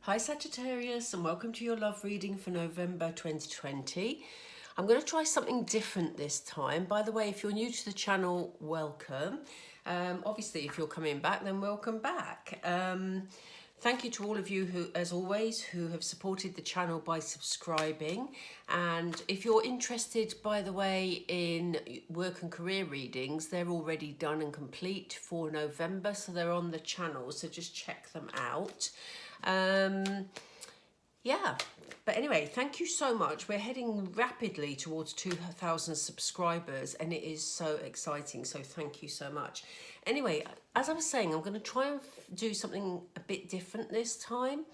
Hi Sagittarius, and welcome to your love reading for November 2020. I'm going to try something different this time. By the way, if you're new to the channel, welcome. Obviously, if you're coming back, then welcome back. Thank you to all of you who, as always, who have supported the channel by subscribing. And if you're interested, by the way, in work and career readings, they're already done and complete for November, so they're on the channel, so just check them out. Yeah, but anyway, thank you so much. We're heading rapidly towards 2,000 subscribers and it is so exciting, so thank you so much. Anyway, as I was saying, I'm going to try and do something a bit different this time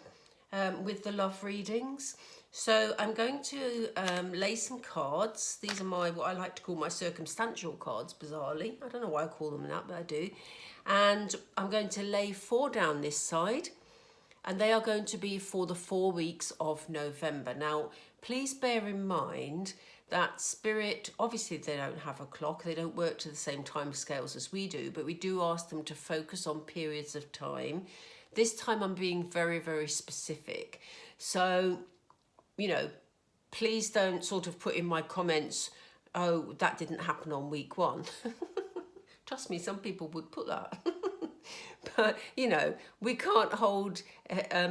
with the love readings. So I'm going to lay some cards. These are my, what I like to call my circumstantial cards, bizarrely. I don't know why I call them that, but I do. And I'm going to lay 4 down this side. And they are going to be for the 4 weeks of November. Now, please bear in mind that Spirit, obviously they don't have a clock, they don't work to the same time scales as we do, but we do ask them to focus on periods of time. This time I'm being very, very specific. So, you know, please don't sort of put in my comments, oh, that didn't happen on week 1. Trust me, some people would put that. But, you know, we can't hold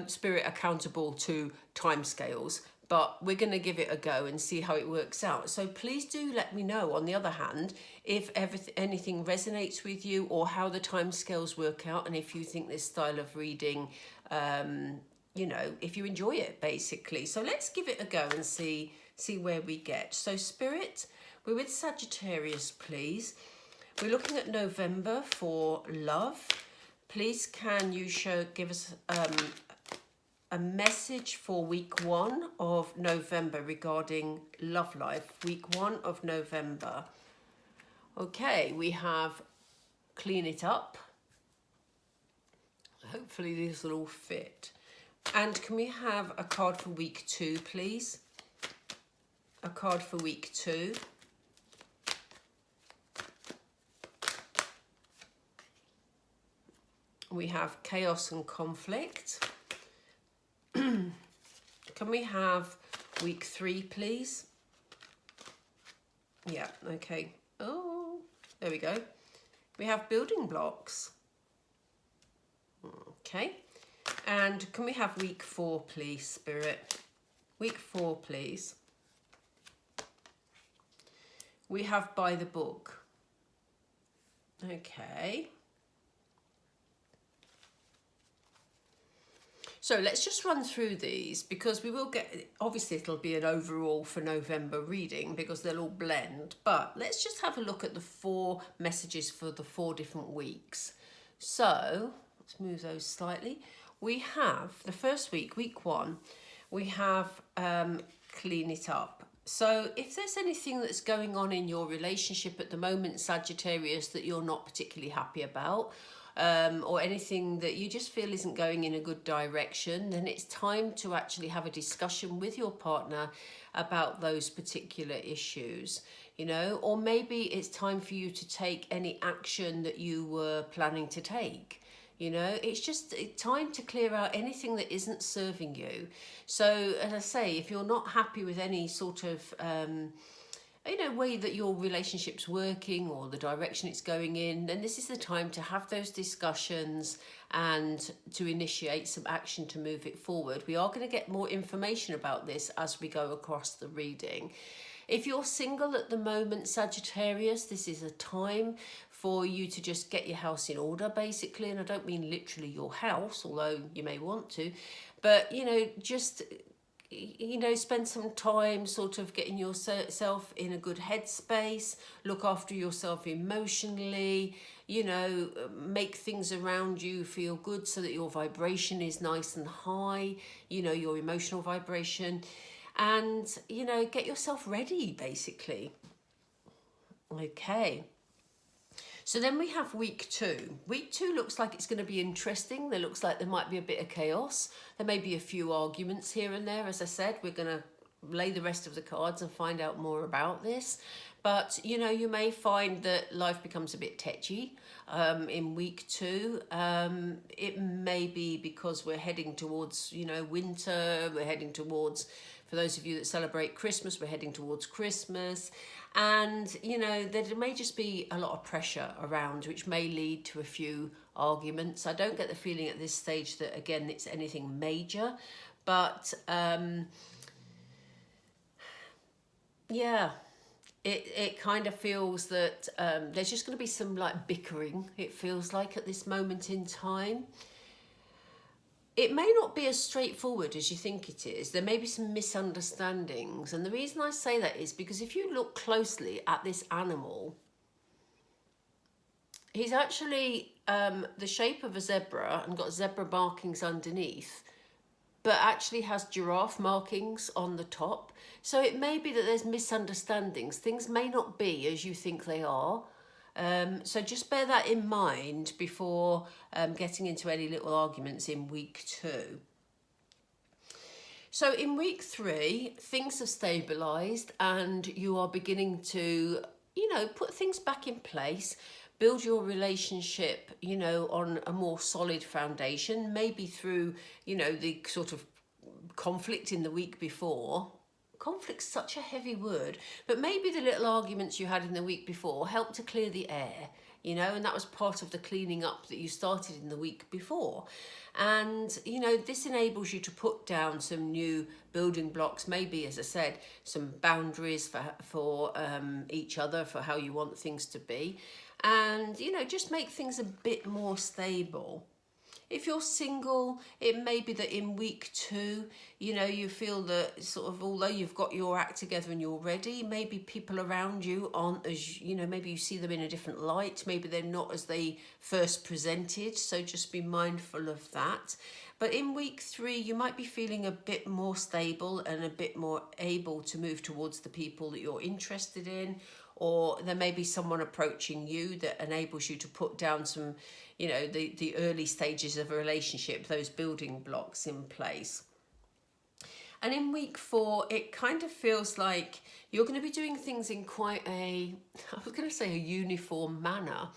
Spirit accountable to timescales, but we're going to give it a go and see how it works out. So please do let me know, on the other hand, if anything resonates with you or how the timescales work out, and if you think this style of reading, you know, if you enjoy it, basically. So let's give it a go and see where we get. So Spirit, we're with Sagittarius, please. We're looking at November for love. Please can you give us a message for week 1 of November regarding love life. Week 1 of November. Okay, we have clean it up. Hopefully these will all fit. And can we have a card for week 2, please? A card for week 2. We have chaos and conflict. Can we have week 3, please? Yeah, okay. Oh, there we go. We have building blocks. Okay. And can we have week 4, please, Spirit? Week 4, please. We have by the book. Okay. So let's just run through these, because we will get, obviously it'll be an overall for November reading because they'll all blend, but let's just have a look at the 4 messages for the 4 different weeks. So let's move those slightly. We have the first week, week 1, we have clean it up. So if there's anything that's going on in your relationship at the moment, Sagittarius, that you're not particularly happy about, or anything that you just feel isn't going in a good direction, then it's time to actually have a discussion with your partner about those particular issues, you know, or maybe it's time for you to take any action that you were planning to take. You know, it's just time to clear out anything that isn't serving you. So, as I say, if you're not happy with any sort of you know, way that your relationship's working or the direction it's going in, then this is the time to have those discussions and to initiate some action to move it forward. We are going to get more information about this as we go across the reading. If you're single at the moment, Sagittarius, this is a time for you to just get your house in order, basically. And I don't mean literally your house, although you may want to, but, you know, just, you know, spend some time sort of getting yourself in a good headspace, look after yourself emotionally, you know, make things around you feel good so that your vibration is nice and high, you know, your emotional vibration, and, you know, get yourself ready, basically. Okay. So then we have week 2. Week 2 looks like it's going to be interesting. There looks like there might be a bit of chaos. There may be a few arguments here and there. As I said, we're going to lay the rest of the cards and find out more about this. But, you know, you may find that life becomes a bit tetchy in week 2. It may be because we're heading towards, you know, winter. We're heading towards, for those of you that celebrate Christmas, we're heading towards Christmas. And, you know, there may just be a lot of pressure around, which may lead to a few arguments. I don't get the feeling at this stage that, again, it's anything major. But, yeah. It kind of feels that there's just going to be some like bickering, it feels like, at this moment in time. It may not be as straightforward as you think it is. There may be some misunderstandings. And the reason I say that is because if you look closely at this animal, he's actually the shape of a zebra and got zebra markings underneath, but actually has giraffe markings on the top. So it may be that there's misunderstandings. Things may not be as you think they are. So just bear that in mind before getting into any little arguments in week 2. So in week 3, things have stabilised and you are beginning to, you know, put things back in place. Build your relationship, you know, on a more solid foundation, maybe through, you know, the sort of conflict in the week before. Conflict's such a heavy word, but maybe the little arguments you had in the week before helped to clear the air, you know, and that was part of the cleaning up that you started in the week before. And, you know, this enables you to put down some new building blocks, maybe, as I said, some boundaries for each other, for how you want things to be. And, you know, just make things a bit more stable. If you're single, it may be that in week 2, you know, you feel that sort of, although you've got your act together and you're ready, maybe people around you aren't as, you know, maybe you see them in a different light. Maybe they're not as they first presented. So just be mindful of that. But in week 3, you might be feeling a bit more stable and a bit more able to move towards the people that you're interested in. Or there may be someone approaching you that enables you to put down some, you know, the early stages of a relationship, those building blocks in place. And in week 4, it kind of feels like you're going to be doing things in quite a, I was going to say a uniform manner.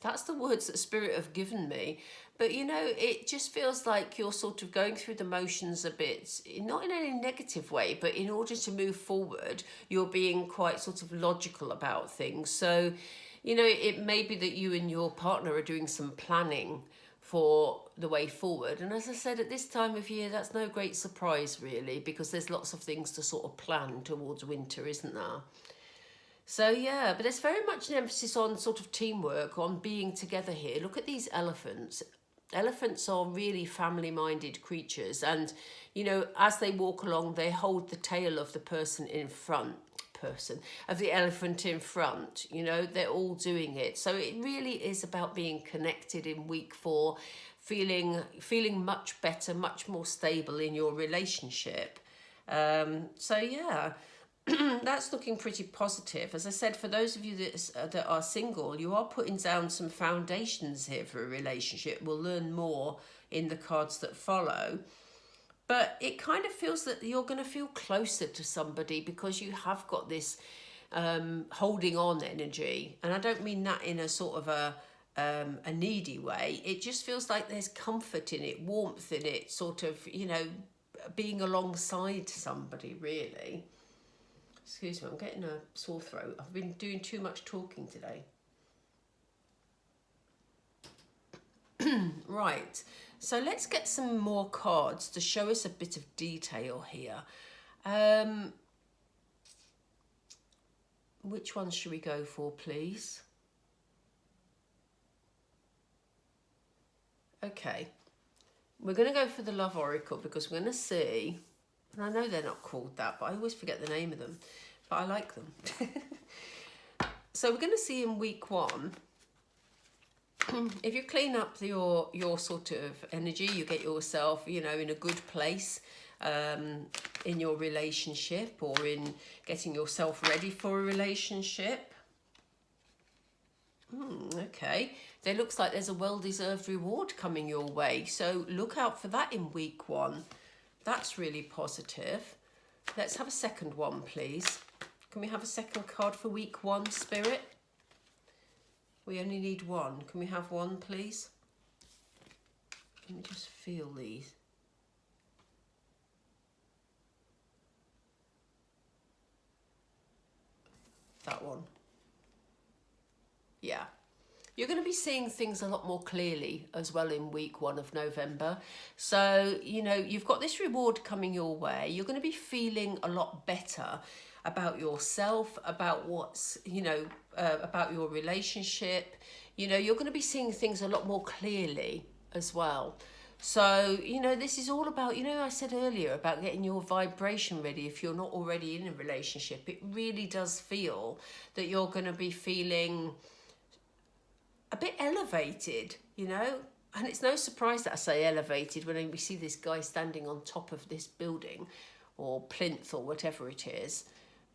That's the words that Spirit have given me. But, you know, it just feels like you're sort of going through the motions a bit, not in any negative way, but in order to move forward, you're being quite sort of logical about things. So, you know, it may be that you and your partner are doing some planning for the way forward. And as I said, at this time of year, that's no great surprise, really, because there's lots of things to sort of plan towards winter, isn't there? So, yeah, but there's very much an emphasis on sort of teamwork, on being together here. Look at these elephants. Elephants are really family-minded creatures. And, you know, as they walk along, they hold the tail of the of the elephant in front. You know, they're all doing it. So it really is about being connected in week 4, feeling much better, much more stable in your relationship. So, yeah. That's looking pretty positive. As I said, for those of you that are single, you are putting down some foundations here for a relationship. We'll learn more in the cards that follow. But it kind of feels that you're going to feel closer to somebody because you have got this holding on energy. And I don't mean that in a sort of a needy way. It just feels like there's comfort in it, warmth in it, sort of, you know, being alongside somebody, really. Excuse me, I'm getting a sore throat. I've been doing too much talking today. Right, so let's get some more cards to show us a bit of detail here. Which ones should we go for, please? Okay, we're going to go for the Love Oracle because we're going to see, and I know they're not called that, but I always forget the name of them, but I like them. So we're going to see in week 1, if you clean up your sort of energy, you get yourself, you know, in a good place in your relationship or in getting yourself ready for a relationship. Okay, there looks like there's a well-deserved reward coming your way. So look out for that in week 1. That's really positive. Let's have a second one, please. Can we have a second card for week 1, Spirit? We only need 1. Can we have 1, please? Let me just feel these. That one. Yeah. You're going to be seeing things a lot more clearly as well in week 1 of November. So, you know, you've got this reward coming your way. You're going to be feeling a lot better about yourself, about what's, you know, about your relationship. You know, you're going to be seeing things a lot more clearly as well. So, you know, this is all about, you know, I said earlier about getting your vibration ready if you're not already in a relationship. It really does feel that you're going to be feeling a bit elevated, you know, and it's no surprise that I say elevated when we see this guy standing on top of this building or plinth or whatever it is.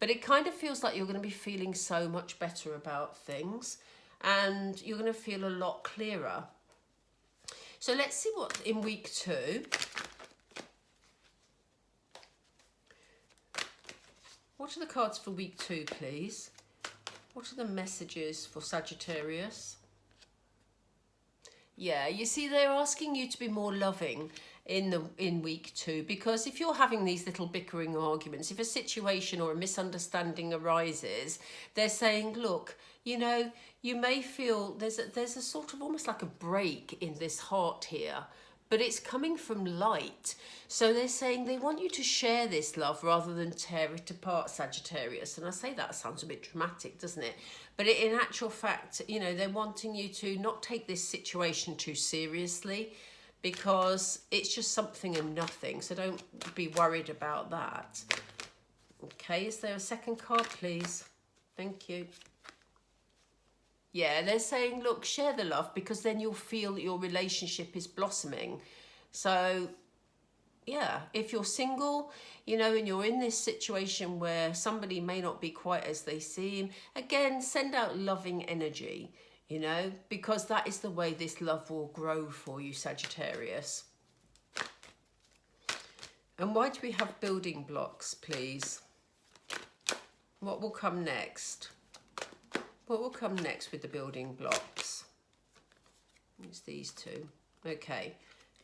But it kind of feels like you're going to be feeling so much better about things and you're going to feel a lot clearer. So let's see what in week 2. What are the cards for week 2, please? What are the messages for Sagittarius? Yeah, you see, they're asking you to be more loving in week 2, because if you're having these little bickering arguments, if a situation or a misunderstanding arises, they're saying, look, you know, you may feel there's a sort of almost like a break in this heart here, but it's coming from light. So they're saying they want you to share this love rather than tear it apart, Sagittarius. And I say that sounds a bit dramatic, doesn't it? But in actual fact, you know, they're wanting you to not take this situation too seriously, because it's just something and nothing. So don't be worried about that. Okay, is there a second card, please? Thank you. Yeah, they're saying, look, share the love, because then you'll feel that your relationship is blossoming. So, yeah, if you're single, you know, and you're in this situation where somebody may not be quite as they seem, again, send out loving energy, you know, because that is the way this love will grow for you, Sagittarius. And why do we have building blocks, please? What will come next? What will come next with the building blocks? It's these 2. Okay,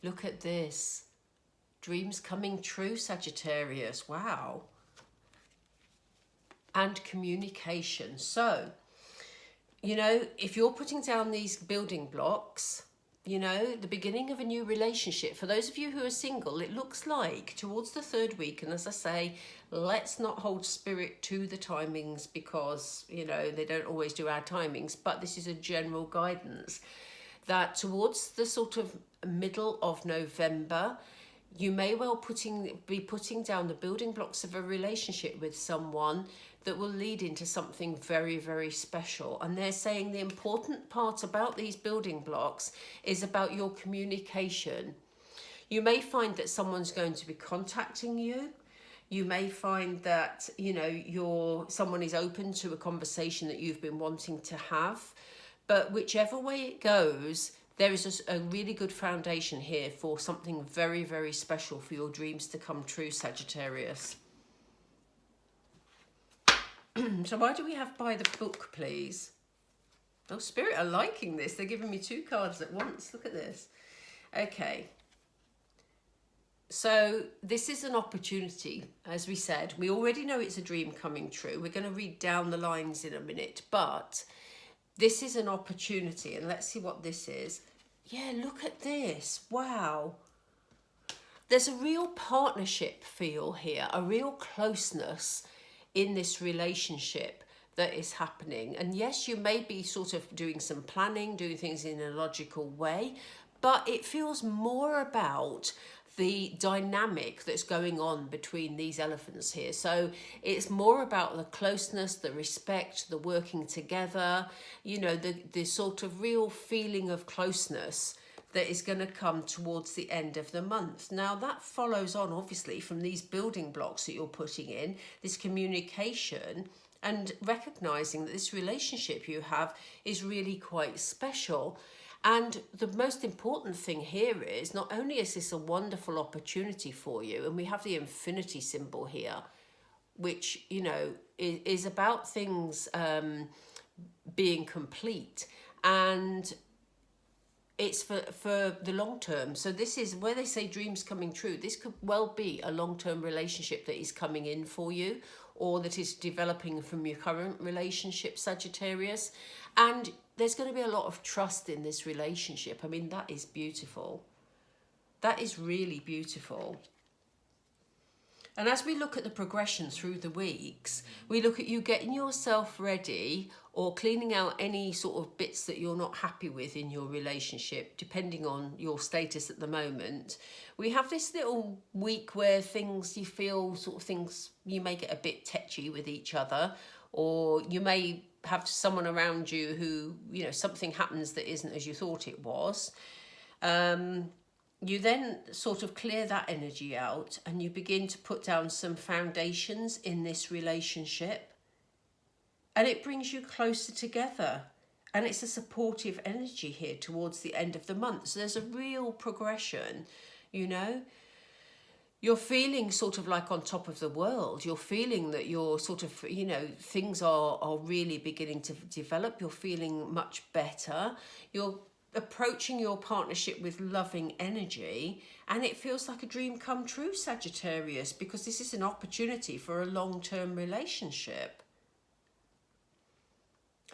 look at this. Dreams coming true, Sagittarius. Wow. And communication. So, you know, if you're putting down these building blocks, you know, the beginning of a new relationship, for those of you who are single, it looks like towards the 3rd week, and as I say, let's not hold spirit to the timings, because, you know, they don't always do our timings, but this is a general guidance, that towards the sort of middle of November, you may well be putting down the building blocks of a relationship with someone that will lead into something very, very special. And they're saying the important part about these building blocks is about your communication. You may find that someone's going to be contacting you. You may find that, you know, someone is open to a conversation that you've been wanting to have. But whichever way it goes, there is a really good foundation here for something very, very special for your dreams to come true, Sagittarius. So why do we have by the book, please? Oh, Spirit are liking this. They're giving me 2 cards at once. Look at this. Okay. So this is an opportunity, as we said. We already know it's a dream coming true. We're going to read down the lines in a minute, but this is an opportunity, and let's see what this is. Yeah, look at this. Wow. There's a real partnership feel here, a real closeness in this relationship that is happening. And yes, you may be sort of doing some planning, doing things in a logical way, but it feels more about the dynamic that's going on between these elephants here. So it's more about the closeness, the respect, the working together, you know, the sort of real feeling of closeness that is going to come towards the end of the month. Now that follows on obviously from these building blocks that you're putting in, this communication, and recognizing that this relationship you have is really quite special. And the most important thing here is, not only is this a wonderful opportunity for you, and we have the infinity symbol here, which, you know, is about things being complete, and it's for the long term. So this is where they say dreams coming true. This could well be a long-term relationship that is coming in for you, or that is developing from your current relationship, Sagittarius. And there's going to be a lot of trust in this relationship. I mean, that is beautiful. That is really beautiful. And as we look at the progression through the weeks, we look at you getting yourself ready or cleaning out any sort of bits that you're not happy with in your relationship, depending on your status at the moment. We have this little week where things, you feel sort of things, you may get a bit tetchy with each other, or you may have someone around you who, you know, something happens that isn't as you thought it was. You then sort of clear that energy out and you begin to put down some foundations in this relationship, and it brings you closer together, and it's a supportive energy here towards the end of the month. So there's a real progression, you know. You're feeling sort of like on top of the world. You're feeling that you're sort of, you know, things are really beginning to develop. You're feeling much better. You're approaching your partnership with loving energy, and it feels like a dream come true, Sagittarius, because this is an opportunity for a long-term relationship.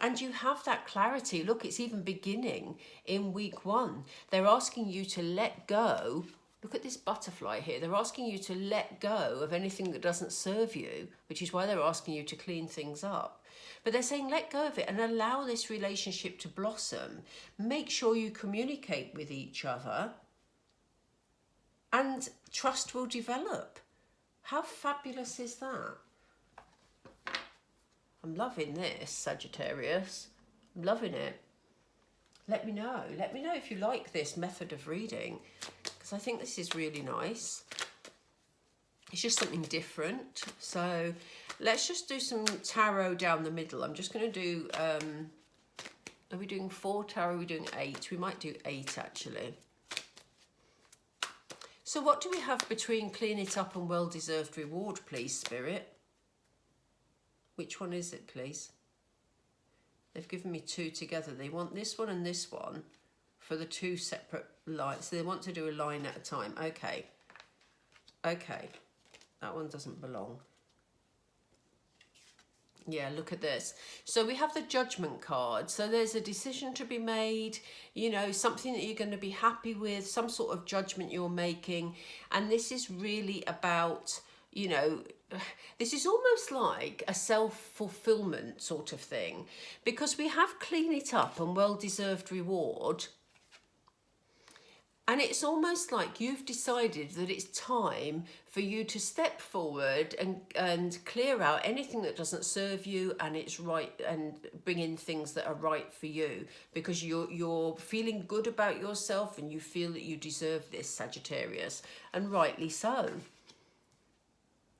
And you have that clarity. Look, it's even beginning in week 1. They're asking you to let go. Look at this butterfly here. They're asking you to let go of anything that doesn't serve you, which is why they're asking you to clean things up. But they're saying let go of it and allow this relationship to blossom. Make sure you communicate with each other, and trust will develop. How fabulous is that? I'm loving this, Sagittarius. I'm loving it. Let me know. Let me know if you like this method of reading, because I think this is really nice. It's just something different. So let's just do some tarot down the middle. I'm just going to do, are we doing 4 tarot? Are we doing 8? We might do 8 actually. So what do we have between clean it up and well-deserved reward, please, Spirit? Which one is it, please? They've given me 2 together. They want this one and this one for the 2 separate lines. So they want to do a line at a time. Okay. Okay. That one doesn't belong. Yeah, look at this. So we have the Judgment card. So there's a decision to be made, you know, something that you're going to be happy with, some sort of judgment you're making. And this is really about, you know, this is almost like a self-fulfillment sort of thing, because we have clean it up and well-deserved reward. And it's almost like you've decided that it's time for you to step forward and clear out anything that doesn't serve you, and it's right, and bring in things that are right for you, because you're feeling good about yourself and you feel that you deserve this, Sagittarius, and rightly so.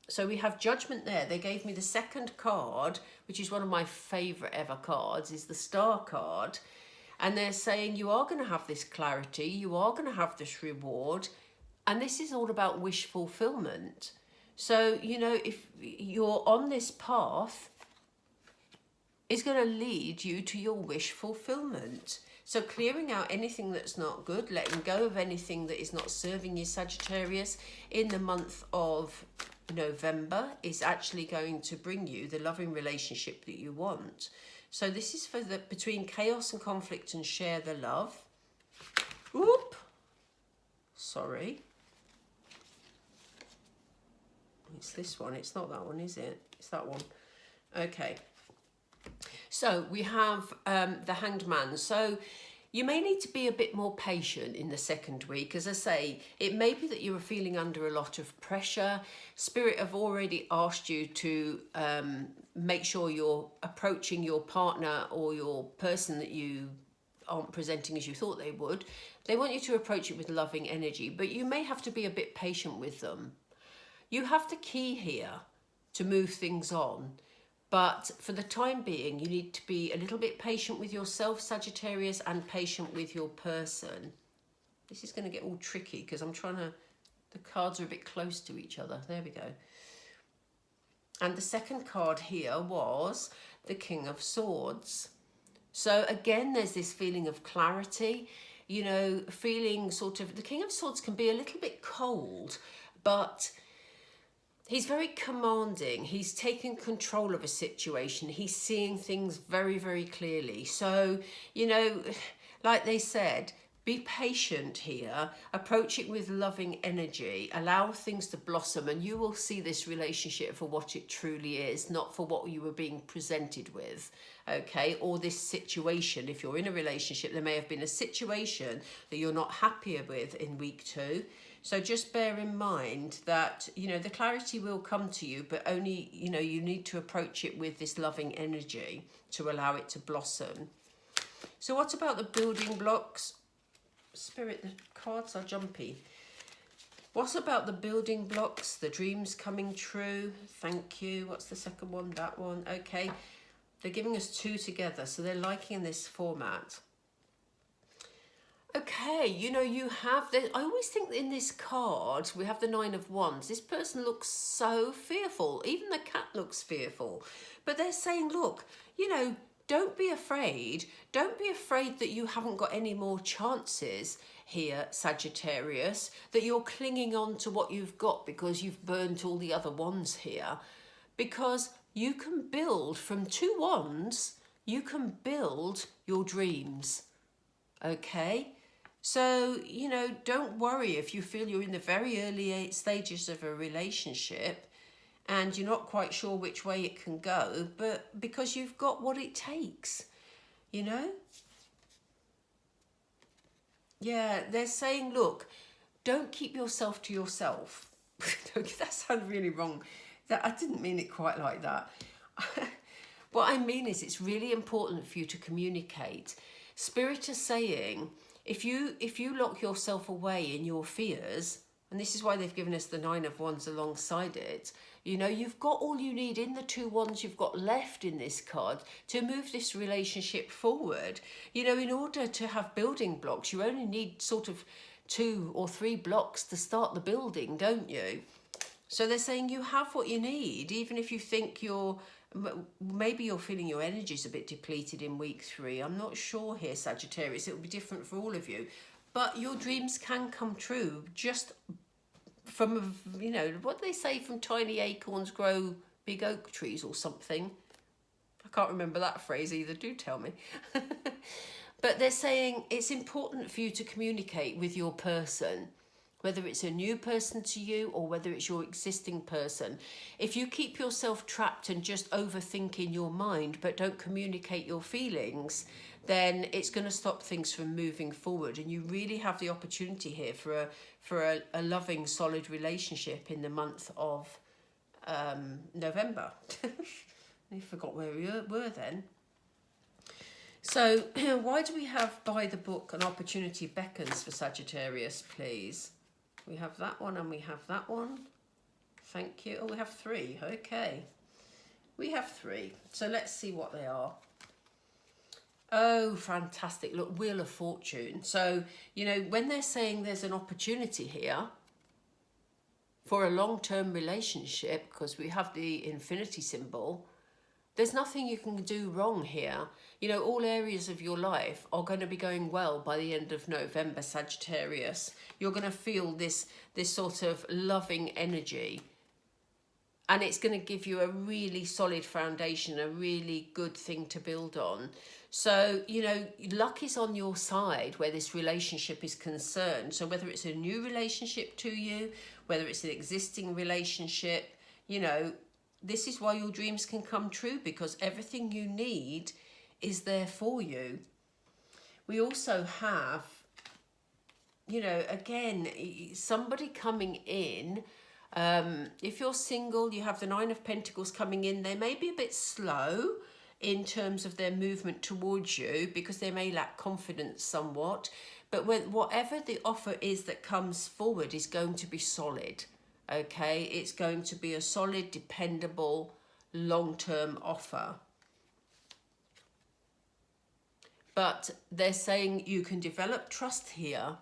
So we have Judgment there. They gave me the second card, which is one of my favourite ever cards, is the Star card. And they're saying you are going to have this clarity, you are going to have this reward, and this is all about wish fulfillment. So, you know, if you're on this path, it's going to lead you to your wish fulfillment. So clearing out anything that's not good, letting go of anything that is not serving you, Sagittarius, in the month of November is actually going to bring you the loving relationship that you want. So this is for the between chaos and conflict and share the love. Whoop. Sorry. It's this one. It's not that one, is it? It's that one. Okay. So we have the Hanged Man. So you may need to be a bit more patient in the second week. As I say, it may be that you are feeling under a lot of pressure. Spirit have already asked you to make sure you're approaching your partner or your person that you aren't presenting as you thought they would. They want you to approach it with loving energy, but you may have to be a bit patient with them. You have the key here to move things on. But for the time being, you need to be a little bit patient with yourself, Sagittarius, and patient with your person. This is going to get all tricky because I'm trying to... The cards are a bit close to each other. There we go. And the second card here was the King of Swords. So again, there's this feeling of clarity, you know, feeling sort of, the King of Swords can be a little bit cold, but he's very commanding. He's taking control of a situation. He's seeing things very, very clearly. So, you know, like they said, be patient here, approach it with loving energy, allow things to blossom, and you will see this relationship for what it truly is, not for what you were being presented with, okay? Or this situation. If you're in a relationship, there may have been a situation that you're not happier with in week 2. So just bear in mind that, you know, the clarity will come to you, but only, you know, you need to approach it with this loving energy to allow it to blossom. So what about the building blocks? Spirit, the cards are jumpy. What about the building blocks, the dreams coming true? Thank you. What's the second one? That one. Okay. They're giving us 2 together, so they're liking this format. Okay, you know, you have the, I always think that in this card, we have the 9 of Wands. This person looks so fearful. Even the cat looks fearful. But they're saying, look, you know, don't be afraid. Don't be afraid that you haven't got any more chances here, Sagittarius, that you're clinging on to what you've got because you've burnt all the other wands here. Because you can build from 2 wands, you can build your dreams, okay? So, you know, don't worry if you feel you're in the very early stages of a relationship and you're not quite sure which way it can go, but because you've got what it takes, you know? Yeah, they're saying, look, don't keep yourself to yourself. That sounds really wrong. I didn't mean it quite like that. What I mean is it's really important for you to communicate. Spirit is saying, if you lock yourself away in your fears, and this is why they've given us the 9 of Wands alongside it, you know, you've got all you need in the 2 wands you've got left in this card to move this relationship forward. You know, in order to have building blocks, you only need sort of 2 or 3 blocks to start the building, don't you? So they're saying you have what you need, even if you think maybe you're feeling your energy's a bit depleted in week 3. I'm not sure here, Sagittarius. It will be different for all of you. But your dreams can come true just from, you know, what they say, from tiny acorns grow big oak trees or something. I can't remember that phrase either. Do tell me. But they're saying it's important for you to communicate with your person, whether it's a new person to you or whether it's your existing person. If you keep yourself trapped and just overthink in your mind but don't communicate your feelings, then it's going to stop things from moving forward. And you really have the opportunity here for a loving, solid relationship in the month of November. I forgot where we were then. So why do we have by the book an opportunity beckons for Sagittarius, please? We have that one and we have that one. Thank you. Oh, we have 3. Okay. We have 3. So let's see what they are. Oh, fantastic. Look, Wheel of Fortune. So, you know, when they're saying there's an opportunity here for a long-term relationship, because we have the infinity symbol, there's nothing you can do wrong here. You know, all areas of your life are going to be going well by the end of November, Sagittarius. You're going to feel this sort of loving energy. And it's going to give you a really solid foundation, a really good thing to build on. So, you know, luck is on your side where this relationship is concerned. So whether it's a new relationship to you, whether it's an existing relationship, you know, this is why your dreams can come true, because everything you need is there for you. We also have, you know, again, somebody coming in. If you're single, you have the 9 of Pentacles coming in. They may be a bit slow in terms of their movement towards you because they may lack confidence somewhat. But whatever the offer is that comes forward is going to be solid. Okay, it's going to be a solid, dependable, long-term offer. But they're saying you can develop trust here.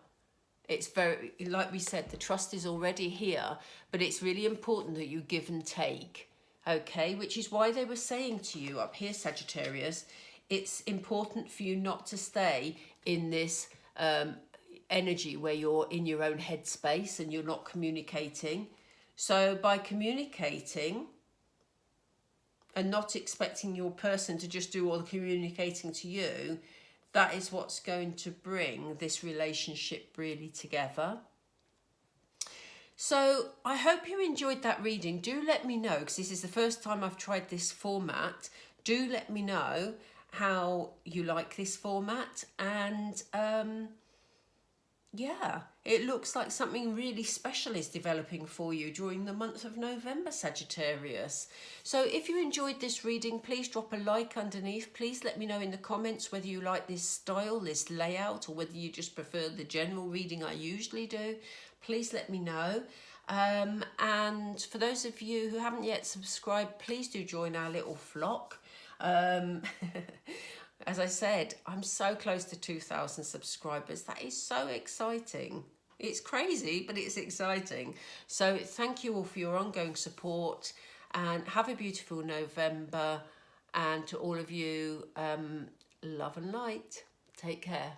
It's very, like we said, the trust is already here, but it's really important that you give and take. okay, which is why they were saying to you up here, Sagittarius, it's important for you not to stay in this energy where you're in your own headspace and you're not communicating. So by communicating and not expecting your person to just do all the communicating to you, that is what's going to bring this relationship really together. So I hope you enjoyed that reading. Do let me know, because this is the first time I've tried this format. Do let me know how you like this format. And yeah, it looks like something really special is developing for you during the month of November, Sagittarius. So if you enjoyed this reading, please drop a like underneath. Please let me know in the comments whether you like this style, this layout, or whether you just prefer the general reading I usually do. Please let me know. And for those of you who haven't yet subscribed, please do join our little flock. As I said, I'm so close to 2,000 subscribers. That is so exciting. It's crazy, but it's exciting. So thank you all for your ongoing support, and have a beautiful November. And to all of you, love and light. Take care.